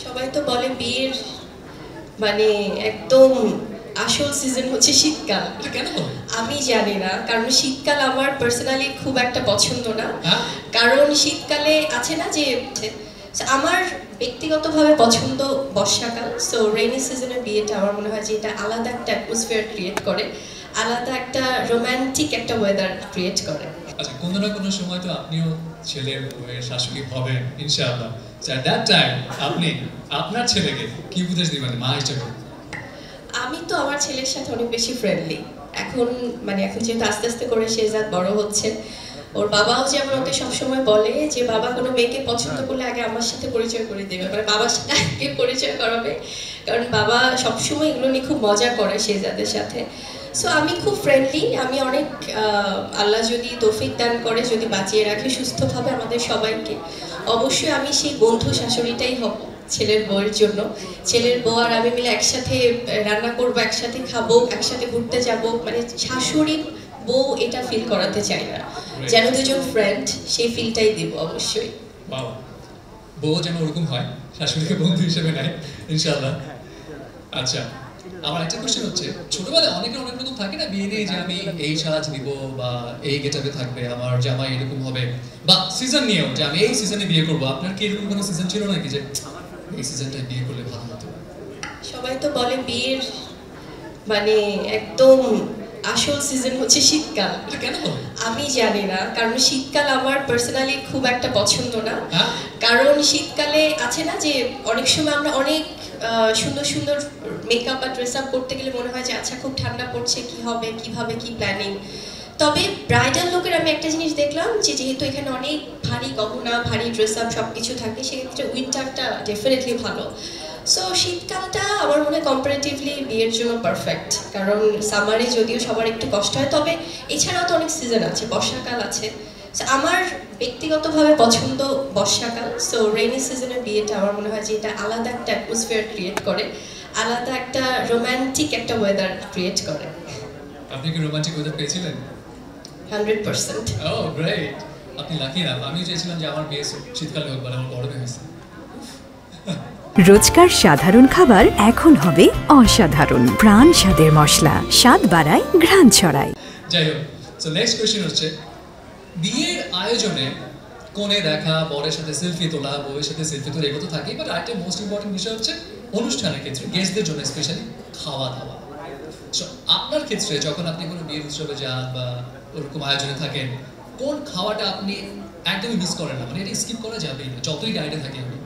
সবাই তো বলে বিয়ের মানে একদম আসল সিজন হচ্ছে শীতকাল। কেন? আমি জানি না, কারণ শীতকাল আমার পার্সোনালি খুব একটা পছন্দ না। কারণ শীতকালে আছে না যে আমার ব্যক্তিগতভাবে পছন্দ বর্ষাকাল। সো রেইনি সিজনে বিয়েটা আমার মনে হয় যে এটা আলাদা একটা অ্যাটমসফিয়ার ক্রিয়েট করে, আলাদা একটা রোমান্টিক একটা ওয়েদার ক্রিয়েট করে। আচ্ছা, কোনো না কোনো সময় তো আপনিও ছেলের বউয়ের শাশুড়ি হবেন ইনশাআল্লাহ। এট দ্যাট টাইম আপনি আপনার ছেলেকে কি উপদেশ দিবেন মা হিসেবে? আমি তো আমার ছেলের সাথে অনেক বেশি ফ্রেন্ডলি। এখন যেহেতু আস্তে আস্তে করে শেহজাদ বড় হচ্ছে, ওর বাবাও যেমন ওকে সবসময় বলে যে বাবা কোনো মেয়েকে পছন্দ করলে আগে আমার সাথে পরিচয় করে দেবে, বাবার সাথে আগে পরিচয় করাবে, কারণ বাবা সবসময় এগুলো নিয়ে খুব মজা করে শেহজাদের সাথে। সো আমি খুব ফ্রেন্ডলি। আমি অনেক আল্লাহ যদি তৌফিক দান করে, যদি বাঁচিয়ে রাখে সুস্থভাবে আমাদের সবাইকে, অবশ্যই আমি সেই বন্ধু শাশুড়িটাই হব ছেলের বউয়ের জন্য। ছেলের বউ আর আমি মিলে একসাথে রান্না করবো, একসাথে খাবো, একসাথে ঘুরতে যাব। শাশুড়ি বউ এটা ফিল করাতে চাই না, যেন দুজন ফ্রেন্ড, সেই ফিলটাই দিব অবশ্যই। বউ যেন ওরকম হয়, শাশুড়িকে বন্ধু হিসেবে নেয় ইনশাআল্লাহ। আচ্ছা, আমার একটা কোশ্চেন হচ্ছে, ছোটবেলায় অনেকের অনেক রকম থাকে না বিয়ে নিয়ে, যে আমি এই সাজ দিব বা এই গেটাপে থাকবে, আমার জামাই এরকম হবে, বা সিজন নিয়েও যে আমি এই সিজনে বিয়ে করবো। আপনার কি এরকম কোনো সিজন ছিল নাকি যে এই সিজনটায় বিয়ে করলে ভালো হতো? সবাই তো বলে বিয়ের একদম আসল সিজন হচ্ছে শীতকাল। কেন? আমি জানি না, কারণ শীতকাল আমার পার্সোনালি খুব একটা পছন্দ না। কারণ শীতকালে আছে না যে অনেক সময় আমরা অনেক সুন্দর সুন্দর মেকআপ বা ড্রেস আপ করতে গেলে মনে হয় যে আচ্ছা খুব ঠান্ডা পড়ছে, কি হবে, কিভাবে, কি প্ল্যানিং। তবে ব্রাইডাল লোকের আমি একটা জিনিস দেখলাম যে যেহেতু এখানে অনেক ভারী গহনা, ভারী ড্রেস আপ সব কিছু থাকে, সেক্ষেত্রে উইন্টারটা ডেফিনেটলি ভালো। সো শীতকালটা আমার মনে হয় কম্পারেটিভলি বিয়ের জন্য পারফেক্ট, কারণ সামারে যদিও সবার একটু কষ্ট হয়, তবে এছাড়াও তো অনেক সিজন আছে, বর্ষাকাল আছে। আমার ব্যক্তিগতভাবে পছন্দ বর্ষাকাল। সো রেইনি সিজনে বিয়েটা আমার মনে হয় যে এটা আলাদা একটা অ্যাটমসফিয়ার ক্রিয়েট করে, আলাদা একটা রোমান্টিক একটা ওয়েদার ক্রিয়েট করে। আপনি কি রোমান্টিক ওয়েদার পেয়েছিলেন? 100%। ও গ্রেট, আপনি লাকি না। আমি চেয়েছিলাম যে আমার বিয়ে শীতকালে হোক, আমার গরমে হয়েছে। রোজকার সাধারণ খাবার এখন হবে অসাধারণ। প্রাণ স্বাদের মশলা, স্বাদ বাড়ায়, ঘ্রাণ ছড়ায়। যাই হোক, সো নেক্সট কোয়েশ্চেন হচ্ছে, বিয়ের আয়োজনে কোণে দেখা, বরের সাথে সেলফি তোলা, বউয়ের সাথে সেলফি তোলা, এগুলো তো থাকেই, বাট আরেকটা মোস্ট ইম্পর্টেন্ট বিষয় হচ্ছে অনুষ্ঠানের ক্ষেত্রে গেস্টদের জন্য স্পেশালি খাওয়া দাওয়া। সো আপনার ক্ষেত্রে যখন আপনি কোনো বিয়ের উৎসবে যান বা ওরকম আয়োজনে থাকেন, কোন খাওয়াটা আপনি একদমই মিস করেন না, এটা স্কিপ করা যাবেই না যতই ডায়েটে থাকি আমি?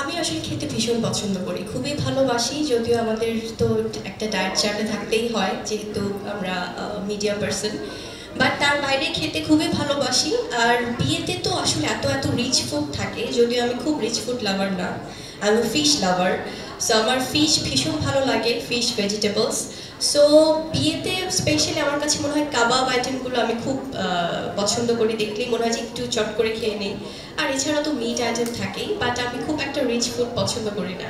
আমি আসলে খেতে ভীষণ পছন্দ করি, খুবই ভালোবাসি। যদিও আমাদের তো একটা ডায়েট চার্টে থাকতেই হয়, যেহেতু আমরা মিডিয়া পার্সন, বাট তার বাইরে খেতে খুবই ভালোবাসি। আর বিয়েতে তো আসলে এত এত রিচ ফুড থাকে, যদিও আমি খুব রিচ ফুড লাভার না, আমি ফিশ লাভার। সো আমার ফিশ ভীষণ ভালো লাগে, ফিশ ভেজিটেবলস। সো বিয়েতে স্পেশালি আমার কাছে মনে হয় কাবাব আইটেমগুলো আমি খুব পছন্দ করি, দেখলেই মনে হয় যে একটু চট করে খেয়ে নিই। আর এছাড়া তো মিট আইটেম থাকেই, বাট আমি খুব একটা রিচ ফুড পছন্দ করি না।